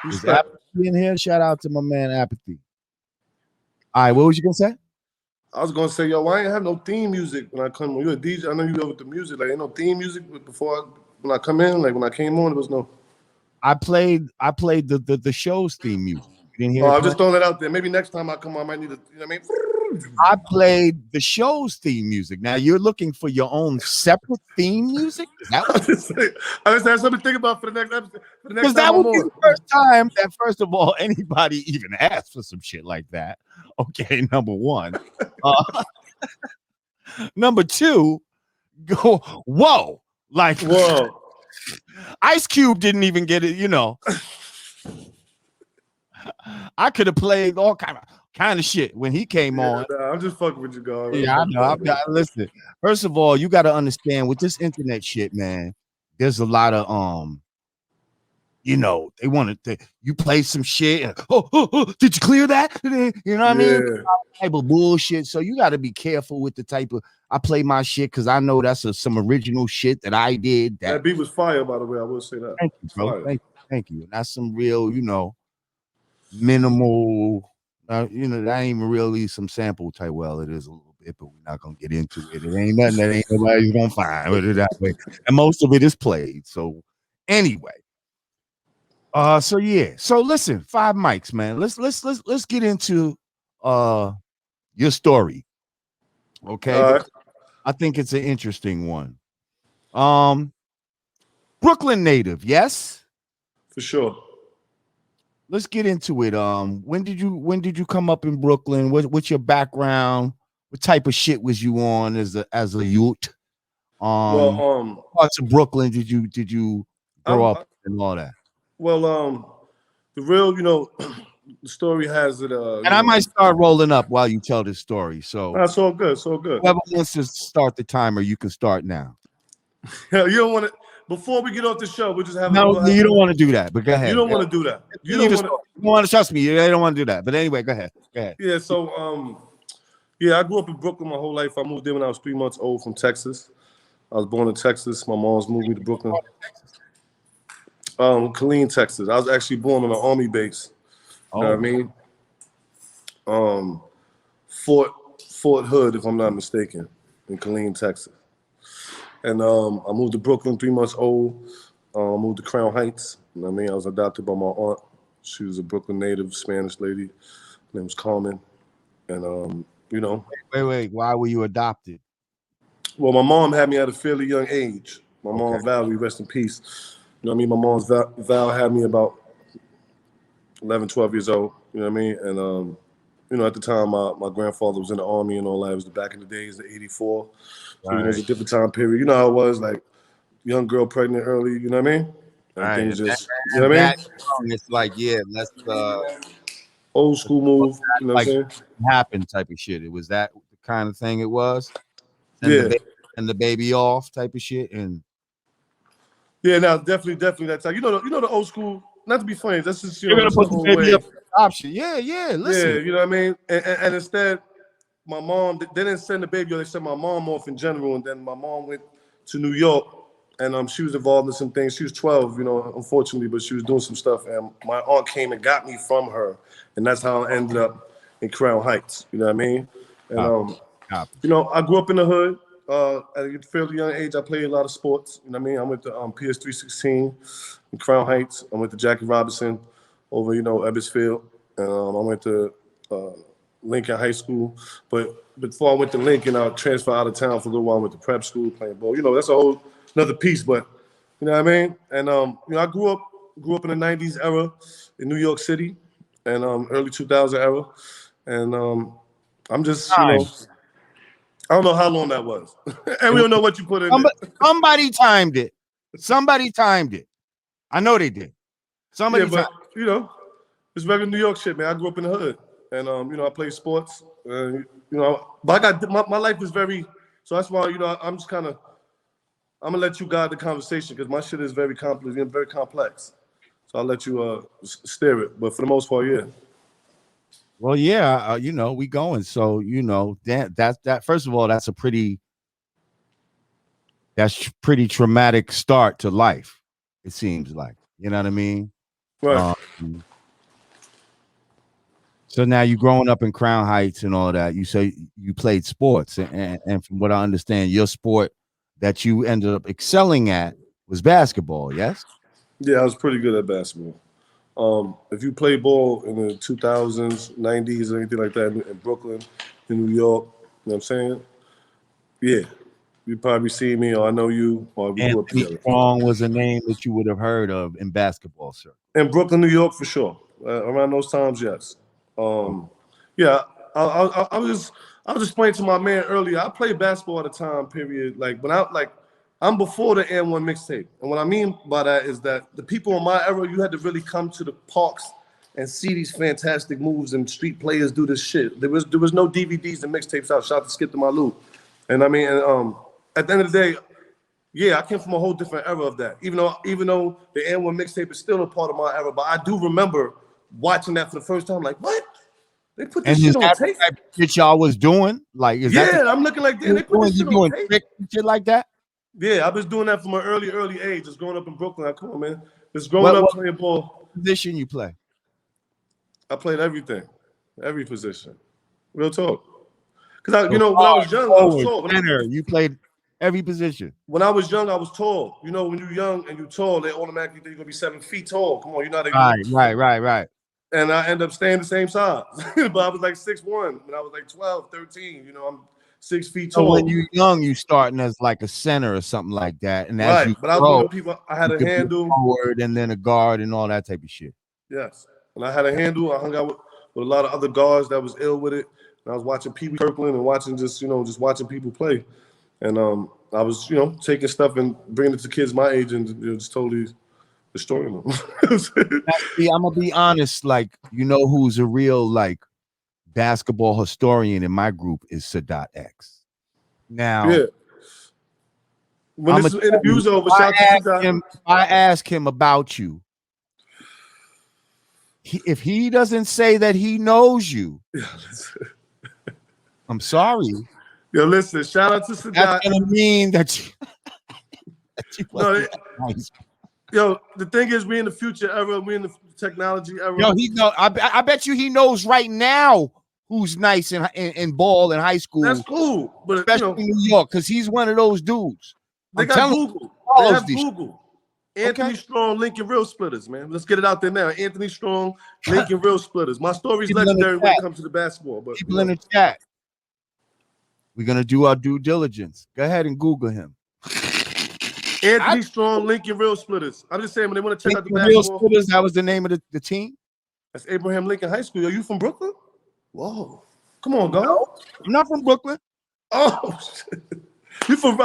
Is Apathy in here? Shout out to my man Apathy. All right, what was you gonna say? I was gonna say, yo, I ain't have no theme music when I come. You're a DJ. I know you go with the music. Like, ain't no theme music when I come in. Like when I came on, there was no. I played the show's theme music. You didn't hear I'm just throwing that out there. Maybe next time I come, I might need to. You know what I mean? I played the show's theme music. Now you're looking for your own separate theme music? Is that what I just had something to think about for the next episode. Because that would be the first time that, first of all, anybody even asked for some shit like that. Okay, number one. Number two, go, whoa. Like, whoa. Ice Cube didn't even get it, you know. I could have played all kind of shit when he came on. Nah, I'm just fucking with you, guys. Yeah, I know. Listen, first of all, you got to understand with this internet shit, man. There's a lot of you know, they wanted to you play some shit. And, did you clear that? You know what I mean? Type of bullshit. So you got to be careful with the type of. I play my shit because I know that's some original shit that I did. That beat was fire, by the way. I will say that. Thank you, bro. Thank you. And that's some real, you know, minimal. You know, that ain't even really some sample type. Well, it is a little bit, but we're not gonna get into it. It ain't nothing that ain't nobody's gonna find. Put it that way. And most of it is played. So anyway. So yeah. So listen, 5 mics, man. Let's get into your story. Okay. I think it's an interesting one. Brooklyn native, yes? For sure. Let's get into it. When did you come up in Brooklyn? What's your background? What type of shit was you on as a youth? Parts of Brooklyn did you grow up and all that? Well, the real, you know, the story has it. And I might start rolling up while you tell this story. So that's all good. So good. Whoever wants to start the timer, you can start now. You don't want to. Before we get off the show, we just have. No, you don't want to do that. But go ahead. You don't want to do that. You don't want to trust me. You don't want to do that. But anyway, go ahead. Yeah. So, yeah, I grew up in Brooklyn my whole life. I moved in when I was 3 months old from Texas. I was born in Texas. My mom's moved me to Brooklyn. Killeen, Texas. I was actually born on an army base. You know what I mean? Fort Hood, if I'm not mistaken, in Killeen, Texas. And I moved to Brooklyn 3 months old. I moved to Crown Heights. You know what I mean? I was adopted by my aunt. She was a Brooklyn native Spanish lady. Her name was Carmen. And, you know. Wait. Why were you adopted? Well, my mom had me at a fairly young age. My mom, Valerie, rest in peace. You know what I mean? My mom's Val had me about 11, 12 years old. You know what I mean? And, you know, at the time, my grandfather was in the army and all that. It was back in the days, the 84. So, you know, it was a different time period. You know how it was, like, young girl pregnant early, you know what I mean? And things just, you know what I mean? It's like, yeah, let's old school move, you know what I'm saying? Happen type of shit. It was that the kind of thing it was. And the baby off type of shit. And yeah, now definitely that time. You know the old school. Not to be funny, that's just you're gonna put the baby up option. Yeah. Listen. Yeah, you know what I mean. And instead, my mom they didn't send the baby. They sent my mom off in general, and then my mom went to New York, and she was involved in some things. She was 12, you know, unfortunately, but she was doing some stuff, and my aunt came and got me from her, and that's how I ended up in Crown Heights. You know what I mean? And you know, I grew up in the hood. At a fairly young age, I played a lot of sports. You know what I mean? I went to PS316 in Crown Heights. I went to Jackie Robinson over, you know, Ebbsfield. I went to Lincoln High School. But before I went to Lincoln, I transferred out of town for a little while. I went to prep school playing ball. You know, that's a whole another piece. But you know what I mean? And you know, I grew up in the '90s era in New York City and early 2000 era. And I'm just, you know. I don't know how long that was. And we don't know what you put in there. Somebody timed it. I know they did. But, you know, it's regular New York shit, man. I grew up in the hood. And, you know, I played sports. You know, but I got, my life is very, so that's why, you know, I'm just kind of, I'm going to let you guide the conversation because my shit is very complex. So I'll let you steer it. But for the most part, yeah. Well, yeah, you know, we going. So, you know, that first of all, that's pretty traumatic start to life. It seems like, you know what I mean? Right. So now you growing up in Crown Heights and all that. You say you played sports, and from what I understand, your sport that you ended up excelling at was basketball. Yes. Yeah, I was pretty good at basketball. If you play ball in the 2000s, 90s, or anything like that in Brooklyn, in New York, you know what I'm saying? Yeah, you probably see me, or I know you, or we grew up Anthony together. Strong was a name that you would have heard of in basketball, sir. In Brooklyn, New York, for sure. Around those times, yes. Yeah, I was explaining to my man earlier. I played basketball at a time period like when I'm before the N1 mixtape, and what I mean by that is that the people in my era, you had to really come to the parks and see these fantastic moves and street players do this shit. There was no DVDs and mixtapes out. Shout out to Skip to my Lou, and I mean, and at the end of the day, yeah, I came from a whole different era of that. Even though the N1 mixtape is still a part of my era, but I do remember watching that for the first time. Like, what? They put this And is shit on that the tape? type of shit y'all was doing? Like, is that the Yeah, I'm looking like, damn, they put doing? this You shit on doing tape? tricks and shit like that? Yeah, I was doing that from an early age. Just growing up in Brooklyn. Come on, man. Just growing up What playing ball. position you play? I played everything, every position. Real talk. Because when I was young, I was Forward, tall. center. You played every position. When I was young, I was tall. When you're young and you're tall, they automatically think you're gonna be 7 feet tall. Come on, you know how they do. Right. And I end up staying the same size. But I was like 6'1". When I was like 12, 13, I'm 6 feet So tall. when you're young, you starting as like a center or something like that, and as Right. you But I was one grow, of the people, I had you a could be a handle. forward and then a guard and all that type of shit. Yes. And I had a handle. I hung out with a lot of other guards that was ill with it. And I was watching Pee Wee Kirkland and watching just watching people play. And I was, taking stuff and bringing it to kids my age and just totally destroying them. Now, see, I'm gonna be honest. Like, who's a real like basketball historian in my group is Sadat X. Now, Yeah. When I'm this gonna tell you, interview's over, shout out to Sadat. if I ask him about you, if he doesn't say that he knows you, I'm sorry. Yo, listen, shout out to That's Sadat. gonna mean that you No, yo, the thing is, we in the future era, we in the technology era. Yo, he know. I bet you he knows right now who's nice in ball in high school. That's cool, but especially in New York, because he's one of those dudes. They got Google. They have Google. Anthony Strong, Lincoln Real Splitters, man. Let's get it out there now. Anthony Strong, Lincoln Real Splitters. My story's legendary when it comes to the basketball. But people in the chat, we're gonna do our due diligence. Go ahead and Google him. Anthony Strong, Lincoln Real Splitters. I'm just saying when they want to check out the Real basketball. Splitters, that was the name of the team. That's Abraham Lincoln High School. Yo, you from Brooklyn? Whoa. Come on, dog. No, I'm not from Brooklyn. Oh, shit. You from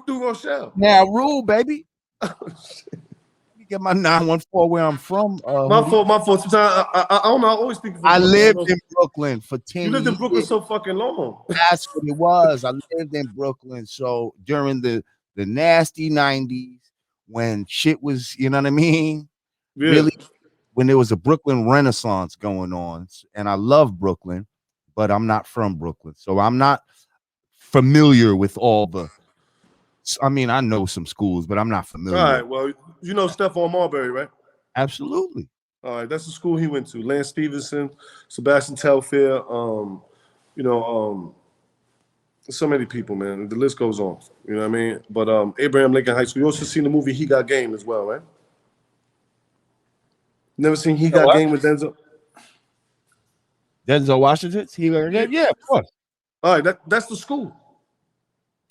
New Rochelle. Now, rule, baby. Oh, shit. Let me get my 914 where I'm from. My fault. Sometimes I don't know. I always think I lived in Brooklyn for 10 years. You lived in Brooklyn so fucking long. That's what it was. I lived in Brooklyn. So during the nasty 90s, when shit was, you know what I mean? Yeah. Really, when there was a Brooklyn Renaissance going on. And I love Brooklyn, but I'm not from Brooklyn. So I'm not familiar with all the, I mean, I know some schools, but I'm not familiar. All right, well, you know Stephon Marbury, right? Absolutely. All right, that's the school he went to. Lance Stevenson, Sebastian Telfair, so many people, man. The list goes on. You know what I mean? But Abraham Lincoln High School. You also seen the movie He Got Game as well, right? Never seen He Got Game with Denzel? Denzel Washington? Yeah, of course. All right, that's the school.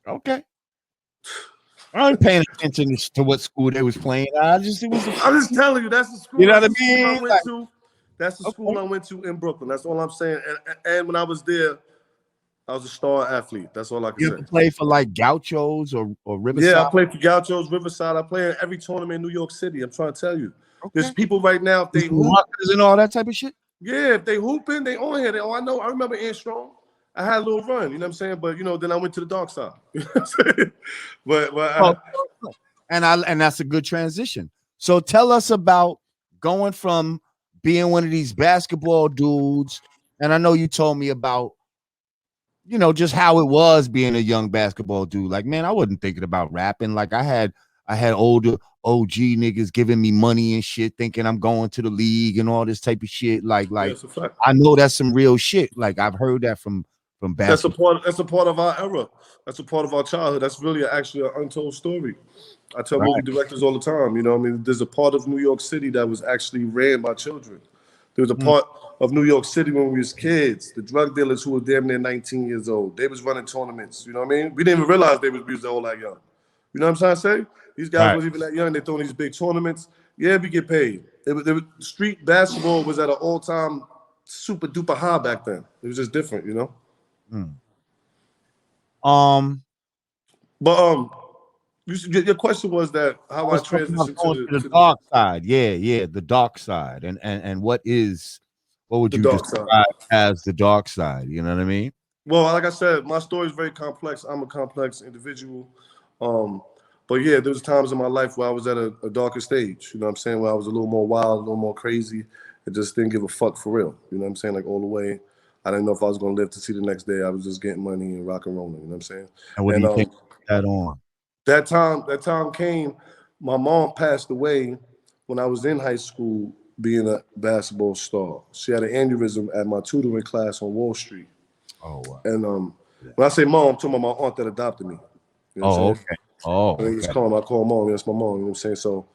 Okay. I wasn't paying attention to what school they was playing. I'm just telling you, that's the school. You know what I mean? That's the school I went to in Brooklyn. That's all I'm saying. And when I was there, I was a star athlete. That's all I can say. You ever play for like Gauchos or Riverside? Yeah, I played for Gauchos, Riverside. I play in every tournament in New York City. I'm trying to tell you. Okay. There's people right now, if they hoop and all that type of shit. Yeah, if they hooping, they on here. I know. I remember Ian Strong. I had a little run, you know what I'm saying? But then I went to the dark side. You know what I'm saying? And that's a good transition. So tell us about going from being one of these basketball dudes, and I know you told me about, just how it was being a young basketball dude. Like, man, I wasn't thinking about rapping. Like, I had I had older OG niggas giving me money and shit, thinking I'm going to the league and all this type of shit. Like Yeah, it's a fact. I know that's some real shit. Like I've heard that from That's a basketball. part. That's a part of our era. That's a part of our childhood. That's really actually an untold story. I tell movie Right. directors all the time. You know, I mean, there's a part of New York City that was actually ran by children. There was a Mm. part of New York City when we was kids. The drug dealers who were damn near 19 years old. They was running tournaments. You know what I mean? We didn't even realize they was all that young. You know what I'm trying to say? These guys Right. wasn't even that young. They throwing these big tournaments. Yeah, we get paid. Street basketball was at an all-time super duper high back then. It was just different, you know. Mm. But your question was that I how I was talking about transitioned going to to the dark side. Yeah, yeah, the dark side. And what would the you dark side. describe as the dark side? You know what I mean? Well, like I said, my story is very complex. I'm a complex individual. But yeah, there was times in my life where I was at a darker stage. You know what I'm saying? Where I was a little more wild, a little more crazy, and just didn't give a fuck for real. You know what I'm saying? Like all the way. I didn't know if I was gonna live to see the next day. I was just getting money and rock and rolling. You know what I'm saying? And what do And you think that on? that time came. My mom passed away when I was in high school, being a basketball star. She had an aneurysm at my tutoring class on Wall Street. Oh, wow. And when I say mom, I'm talking about my aunt that adopted me. You know what Oh, I'm saying? okay. Oh, I think it's okay. called. I call mom. That's my mom. You know what I'm saying? So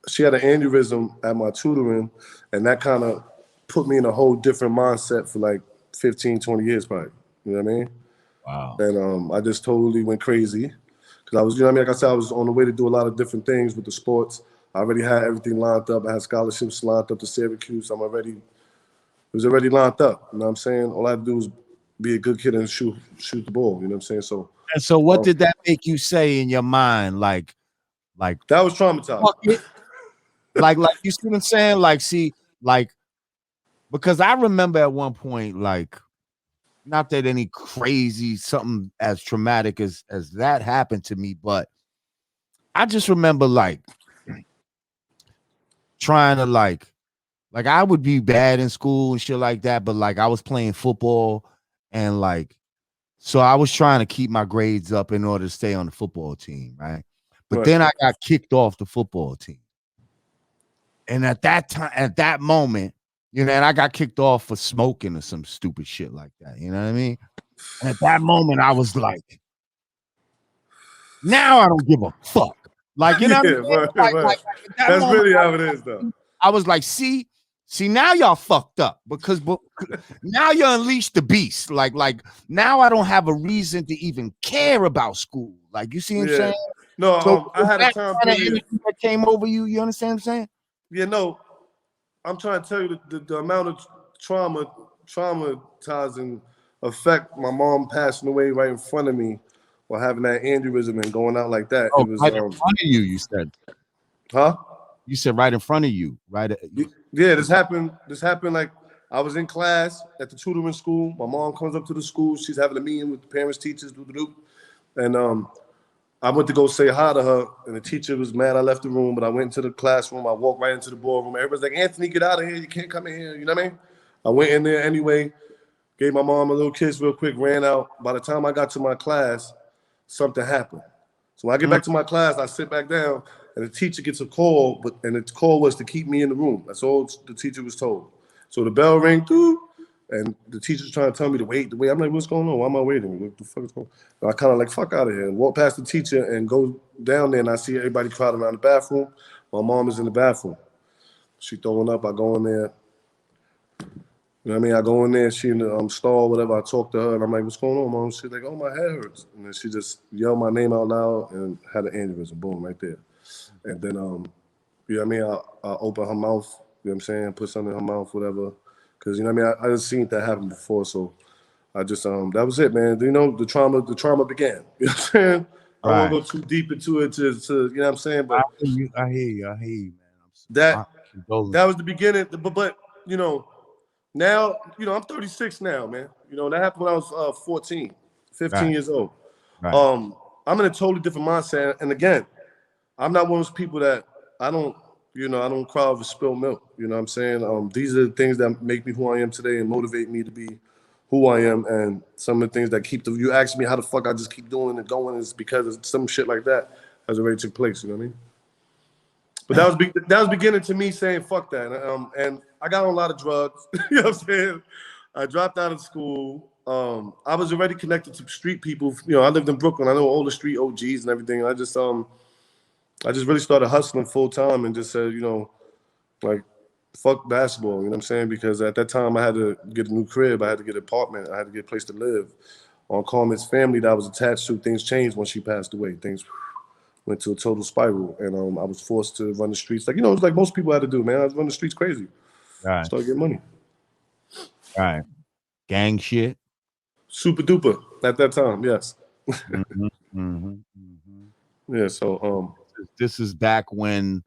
she had an aneurysm at my tutoring, and that kind of put me in a whole different mindset for like 15, 20 years, probably. You know what I mean? Wow. And I just totally went crazy because I was, you know what I mean? Like I said, I was on the way to do a lot of different things with the sports. I already had everything lined up. I had scholarships lined up to Syracuse. It was already lined up. You know what I'm saying? All I had to do was be a good kid and shoot the ball. You know what I'm saying? So And so what um, did that make you say in your mind? Like that was traumatizing. fuck it? Like you see what I'm saying? Like, see, like, because I remember at one point, like, not that any crazy something as traumatic as that happened to me, but I just remember like trying to like I would be bad in school and shit like that, but like I was playing football and like so I was trying to keep my grades up in order to stay on the football team, right? But Right. then I got kicked off the football team. And at that time, at that moment, you know, and I got kicked off for smoking or some stupid shit like that. You know what I mean? And at that moment, I was like, now I don't give a fuck. Like, you know what I'm Yeah, saying? right. At that That's moment, really how it is, though. I was like, see, now y'all fucked up because now you unleashed the beast. Like now I don't have a reason to even care about school. Like, you see what I'm Yeah. saying? No, So I had a that time kind of period. energy that came over you, you understand what I'm saying? Yeah, no, I'm trying to tell you the amount of traumatizing effect my mom passing away right in front of me while having that aneurysm and going out like that. It Oh, was right in front of you, you said. huh? You said right in front of you, right? Yeah, this happened like I was in class at the tutoring school. My mom comes up to the school. She's having a meeting with the parents, teachers, and I went to go say hi to her, and the teacher was mad I left the room, but I went into the classroom. I walked right into the ballroom. Everybody's like, Anthony, get out of here. You can't come in here. You know what I mean? I went in there anyway, gave my mom a little kiss real quick, ran out. By the time I got to my class, something happened. So when I get Mm. back to my class, I sit back down, and the teacher gets a call, and the call was to keep me in the room. That's all the teacher was told. So the bell rang, through, and the teacher's trying to tell me to wait, to wait. I'm like, what's going on? Why am I waiting? What the fuck is going on? And I kind of like, fuck out of here, and walk past the teacher and go down there, and I see everybody crowded around the bathroom. My mom is in the bathroom. She throwing up. I go in there. You know what I mean? I go in there, she in the stall, whatever. I talk to her, and I'm like, what's going on, mom? She's like, oh, my head hurts. And then she just yelled my name out loud and had an aneurysm, boom, right there. And then, you know what I mean? I open her mouth, you know what I'm saying? Put something in her mouth, whatever. Because, you know what I mean? I just seen that happen before, so I just, that was it, man. You know, the trauma began. You know what I'm saying? I don't want Right. to go too deep into it to, you know what I'm saying? I But hear you. I hear you. I hear you, man. that My condolences. that was the beginning. But you know, now, you know, I'm 36 now, man. You know, that happened when I was 14, 15 Right. years old. Right. I'm in a totally different mindset. And again, I'm not one of those people that I don't, I don't cry over spilled milk. You know what I'm saying? These are the things that make me who I am today and motivate me to be who I am. And some of the things that you ask me how the fuck I just keep doing and going is because of some shit like that. has already took place. You know what I mean? But that was beginning to me saying fuck that. And I got on a lot of drugs. You know what I'm saying? I dropped out of school. I was already connected to street people. You know, I lived in Brooklyn. I know all the street OGs and everything. I just really started hustling full time and just said, you know, like, fuck basketball. You know what I'm saying? Because at that time I had to get a new crib. I had to get an apartment. I had to get a place to live. On Carmen's family that I was attached to, things changed when she passed away. Things went to a total spiral, and I was forced to run the streets. Like, you know, it was like most people had to do, man. I was running the streets crazy. Right. Started getting money. Right. Gang shit. Super duper at that time, yes. Mm-hmm, mm-hmm, mm-hmm. Yeah, so this is back when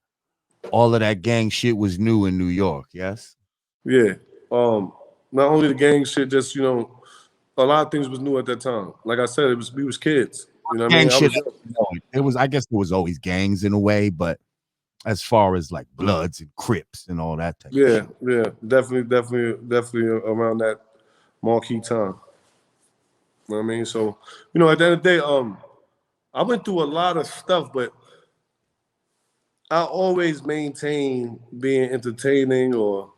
all of that gang shit was new in New York, yes? Yeah. Not only the gang shit, just, you know, a lot of things was new at that time. Like I said, we was kids. You know what I mean? Shit, I guess there was always gangs in a way, but as far as like Bloods and Crips and all that type of shit. Yeah, definitely around that marquee time. You know what I mean? So, you know, at the end of the day, I went through a lot of stuff, but I always maintain being entertaining or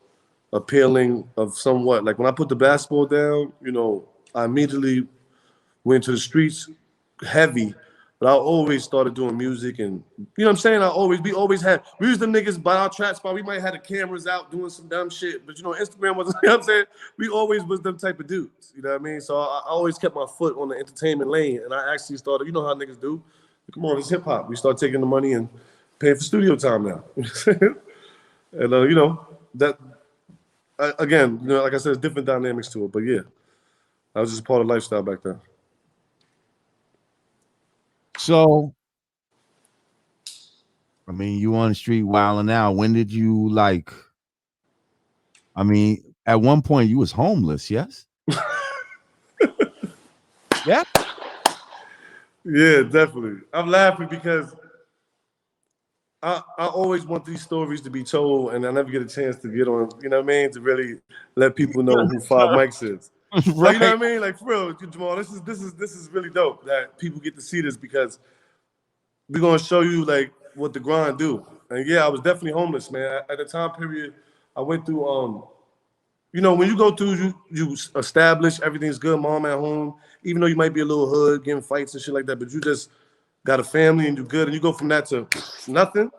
appealing of somewhat. Like when I put the basketball down, you know, I immediately went to the streets heavy, but I always started doing music and, you know what I'm saying? We was the niggas by our trap spot. We might have the cameras out doing some dumb shit, but you know, Instagram wasn't, you know what I'm saying? We always was them type of dudes, you know what I mean? So I always kept my foot on the entertainment lane, and I actually started, you know how niggas do? Come on, it's hip hop. We start taking the money and paying for studio time now. And, you know, that, again, you know, like I said, there's different dynamics to it, but yeah, that was just part of lifestyle back then. So, I mean, you on the street wilding out. When did you like? I mean, at one point you was homeless, yes? Yeah. Yeah, definitely. I'm laughing because I always want these stories to be told, and I never get a chance to get on. You know what I mean? To really let people know who Five Mics is. Right. Like, you know what I mean? Like, for real, Jamal, this is really dope that people get to see this, because we're gonna show you like what the grind do. And yeah, I was definitely homeless, man. At the time period, I went through you know, when you go through, you establish everything's good, mom at home, even though you might be a little hood, getting fights and shit like that, but you just got a family and you're good, and you go from that to nothing.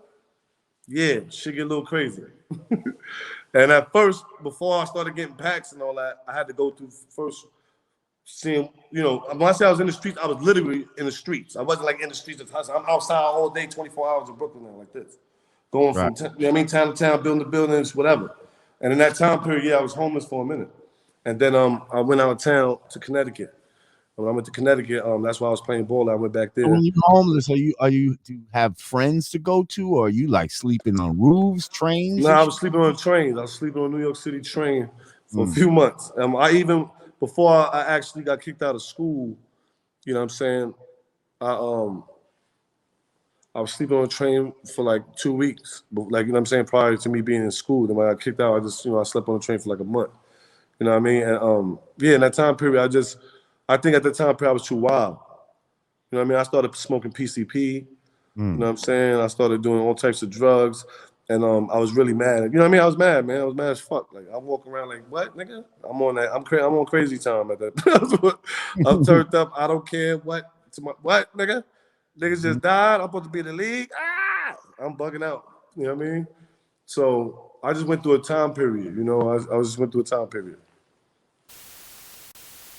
Yeah, shit get a little crazy. And at first, before I started getting packs and all that, I had to go through first seeing, you know, when I say I was in the streets, I was literally in the streets. I wasn't like in the streets just hustling. I'm outside all day, 24 hours in Brooklyn now, like this. Going from, you know what I mean, town to town, building the buildings, whatever. And in that time period, yeah, I was homeless for a minute. And then I went out of town to Connecticut. When I went to Connecticut, that's why I was playing ball. I went back there. When you're homeless, do you have friends to go to, or are you like sleeping on roofs, trains? No, I was sleeping on trains. I was sleeping on a New York City train for a few months. Before I actually got kicked out of school, you know what I'm saying? I was sleeping on a train for like 2 weeks. But like, you know what I'm saying, prior to me being in school. Then when I got kicked out, I slept on the train for like a month. You know what I mean? And yeah, in that time period, I think at that time period I was too wild. You know what I mean? I started smoking PCP. You know what I'm saying? I started doing all types of drugs. And I was really mad. You know what I mean? I was mad, man. I was mad as fuck. Like, I walk around like, what, nigga? I'm on crazy time at that. I'm turned up. I don't care what, nigga? Niggas just died. I'm supposed to be in the league. I'm bugging out. You know what I mean? So I just went through a time period. You know, I just went through a time period.